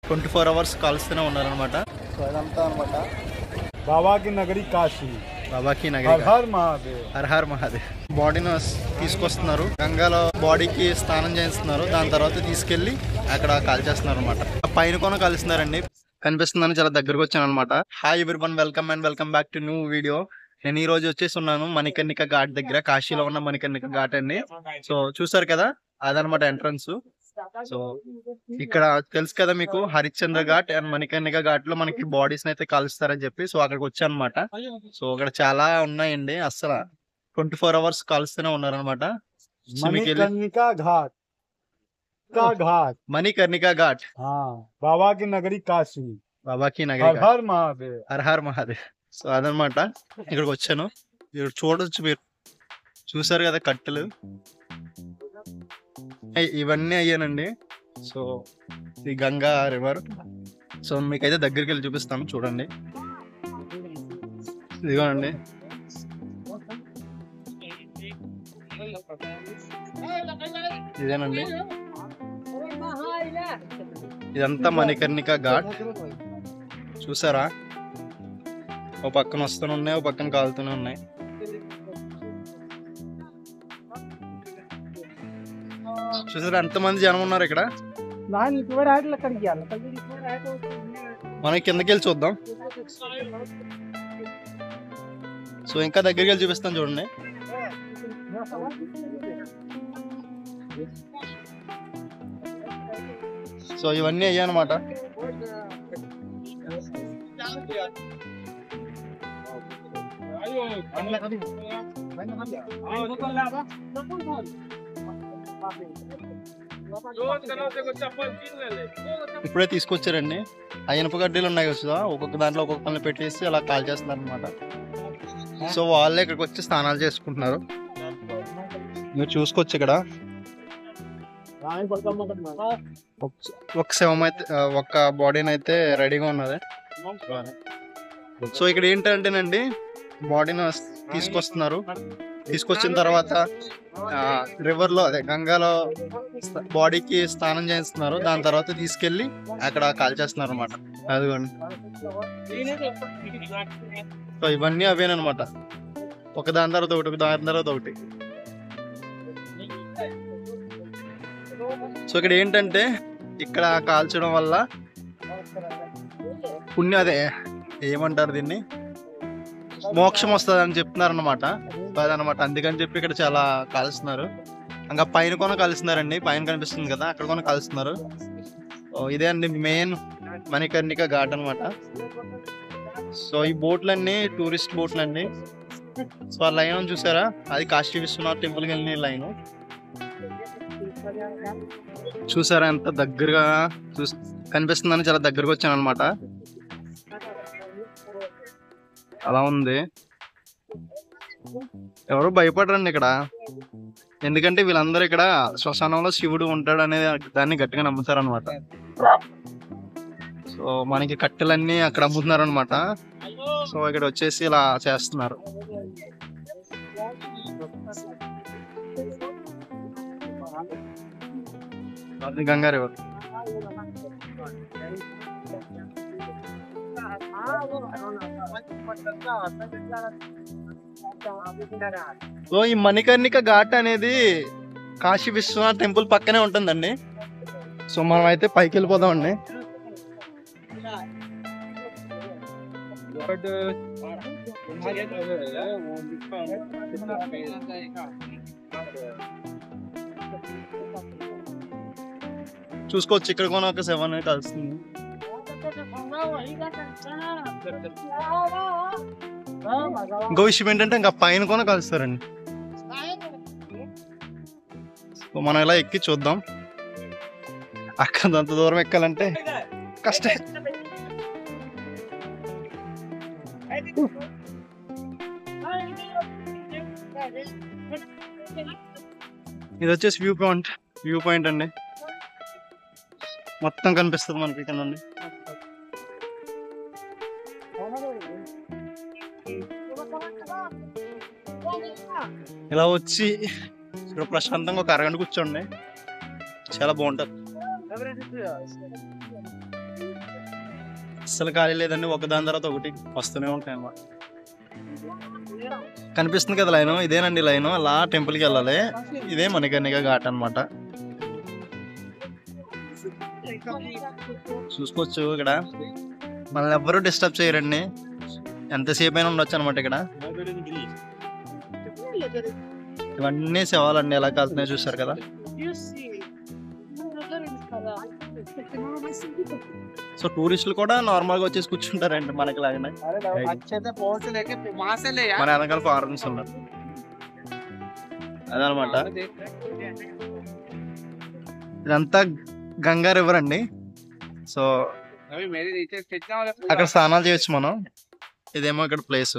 24 hours కాల్స్తూనే ఉన్నారనమాట. So అదంతా అనమాట बाबा की नगरी काशी. బాబాకి हर నగరి हर महादेव. హర్ హర్ మహాదేవ్. బాడీని తీసుకొస్తున్నారు, గంగాలో బాడీకి స్నానం చేస్తున్నారు, దాని తర్వాత తీసుకెళ్లి అక్కడ కాల్చేస్తున్నారు అనమాట. పైన కొన కాలుస్తున్నారండి, కనిపిస్తుందని చాలా దగ్గరకు వచ్చాను అనమాట. Hi everyone, welcome and welcome back to new video. నేను ఈ రోజు వచ్చేసి ఉన్నాను మణికర్ణిక ఘాట్ దగ్గర, కాశీలో ఉన్న మణికర్ణిక ఘాట్ అండి. సో చూసారు కదా, అదనమాట ఎంట్రన్స్. సో ఇక్కడ తెలుసు కదా మీకు, హరిశ్చంద్ర ఘాట్ అండ్ మణికర్ణిక ఘాట్ లో మనకి బాడీస్ అయితే కాలుస్తారని చెప్పి, సో అక్కడికి వచ్చాను అనమాట. సో అక్కడ చాలా ఉన్నాయండి, అసలు 24 hours కాలుస్తూనే ఉన్నారనమాట. मणिकर्णिका घाट का घाट. మణికర్ణిక ఘాట్, हाँ, बाबा की नगरी काशी. బాబాకి हर నగరి, हर महादेव. హర్ హర్ మహాదేవ్. సో అదనమాట, ఇక్కడికి వచ్చాను. ఇక్కడ చూడొచ్చు, మీరు చూసారు కదా కట్టెలు, ఇవన్నీ అయ్యానండి. సో ఈ గంగా రివర్. సో మీకైతే దగ్గరికి వెళ్ళి చూపిస్తాను, చూడండి. ఇదిగోనండి, ఇదేనండి, ఇదంతా మణికర్ణిక ఘాట్. చూసారా, ఓ పక్కన వస్తూనే ఉన్నాయి, ఓ పక్కన కాలుతూనే ఉన్నాయి. చూసారా ఎంతమంది జనం ఉన్నారు ఇక్కడ. మనం కిందకి వెళ్ళి చూద్దాం. సో ఇంకా దగ్గరికి వెళ్ళి చూపిస్తాను, చూడండి. సో ఇవన్నీ అయ్యానమాట. ఇప్పుడే తీసుకొచ్చారండి. ఆ ఇనుప గడ్డీలు ఉన్నాయి కదా, ఒక్కొక్క దాంట్లో ఒక్కొక్క పనులు పెట్టేసి అలా కాల్ చేస్తున్నారు అనమాట. సో వాళ్ళే ఇక్కడికి వచ్చి స్నానాలు చేసుకుంటున్నారు. మీరు చూసుకోవచ్చు ఇక్కడ ఒక శవం అయితే, ఒక బాడీని అయితే రెడీగా ఉన్నది. సో ఇక్కడ ఏంటంటేనండి, బాడీని తీసుకొస్తున్నారు, తీసుకొచ్చిన తర్వాత రివర్ లో, అదే గంగాలో బాడీకి స్నానం చేస్తున్నారు, దాని తర్వాత తీసుకెళ్లి అక్కడ కాల్చేస్తున్నారు అనమాట. అదిగోండి, సో ఇవన్నీ అవేనమాట, ఒక దాని తర్వాత ఒకటి, ఒక దాని తర్వాత ఒకటి. సో ఇక్కడ ఏంటంటే, ఇక్కడ కాల్చడం వల్ల పుణ్యం, అదే ఏమంటారు దీన్ని, మోక్షం వస్తుంది అని చెప్తున్నారు అనమాట. అదనమాట, అందుకని చెప్పి ఇక్కడ చాలా కాలుస్తున్నారు. ఇంకా పైన కొన కాలుస్తున్నారండి, పైన కనిపిస్తుంది కదా, అక్కడ కొన కాలుస్తున్నారు. ఇదే అండి మెయిన్ మణికర్ణిక ఘాట్ అనమాట. సో ఈ బోట్లన్నీ టూరిస్ట్ బోట్లన్నీ. సో ఆ లైన్ చూసారా, అది కాశీ విశ్వనాథ్ టెంపుల్కి వెళ్ళిన లైన్. చూసారా ఎంత దగ్గరగా కనిపిస్తుందని, చాలా దగ్గరకు వచ్చాను అనమాట. అలా ఉంది, ఎవరు భయపడరండి ఇక్కడ, ఎందుకంటే వీళ్ళందరూ ఇక్కడ శ్మశానంలో శివుడు ఉంటాడు అనే దాన్ని గట్టిగా నమ్ముతారు అనమాట. సో మనకి కట్టెలన్నీ అక్కడ అమ్ముతున్నారు అనమాట. సో ఇక్కడ వచ్చేసి ఇలా చేస్తున్నారు. గంగా రివర్. సో ఈ మణికర్ణిక ఘాట్ అనేది కాశీ విశ్వనాథ్ టెంపుల్ పక్కనే ఉంటుందండి. సో మనం అయితే పైకి వెళ్ళిపోదామండి. చూసుకోవచ్చు, ఇక్కడ కూడా ఒక 7 కలుస్తుంది. ఇంకో విషయం ఏంటంటే, ఇంకా పైన కూడా కలుస్తారండి. సో మనం ఇలా ఎక్కి చూద్దాం. అక్కడ అంత దూరం ఎక్కాలంటే కష్టం. ఇది వచ్చేసి వ్యూ పాయింట్ అండి. మొత్తం కనిపిస్తుంది మనకి ఇక్కడ నుండి. ఇలా వచ్చి ఇక్కడ ప్రశాంతంగా ఒక అరగంట కూర్చోండి, చాలా బాగుంటుంది. అసలు ఖాళీ లేదండి, ఒకదాని తర్వాత ఒకటి వస్తూనే ఉంటాయి అన్నమాట. కనిపిస్తుంది కదా లైన్, ఇదేనండి లైన్. అలా టెంపుల్కి వెళ్ళాలి. ఇదే మణికర్ణిక ఘాట్ అన్నమాట. చూసుకోవచ్చు ఇక్కడ మనల్ని ఎవ్వరూ డిస్టర్బ్ చేయరండి. ఎంతసేపు అయినా ఉండొచ్చు అనమాట ఇక్కడ. ఇవన్నీ శవాలండి, ఎలా కాలుతున్నాయో చూసారు కదా. సో టూరిస్టులు కూడా నార్మల్ గా వచ్చేసి కూర్చుంటారండి మనకి లాగానే. మన వెనకాల ఫారెన్స్ ఉన్నారు, అదనమాట. ఇదంతా గంగా రివర్ అండి. సో అక్కడ స్నానాలు చేయొచ్చు మనం. ఇదేమో ఇక్కడ ప్లేస్.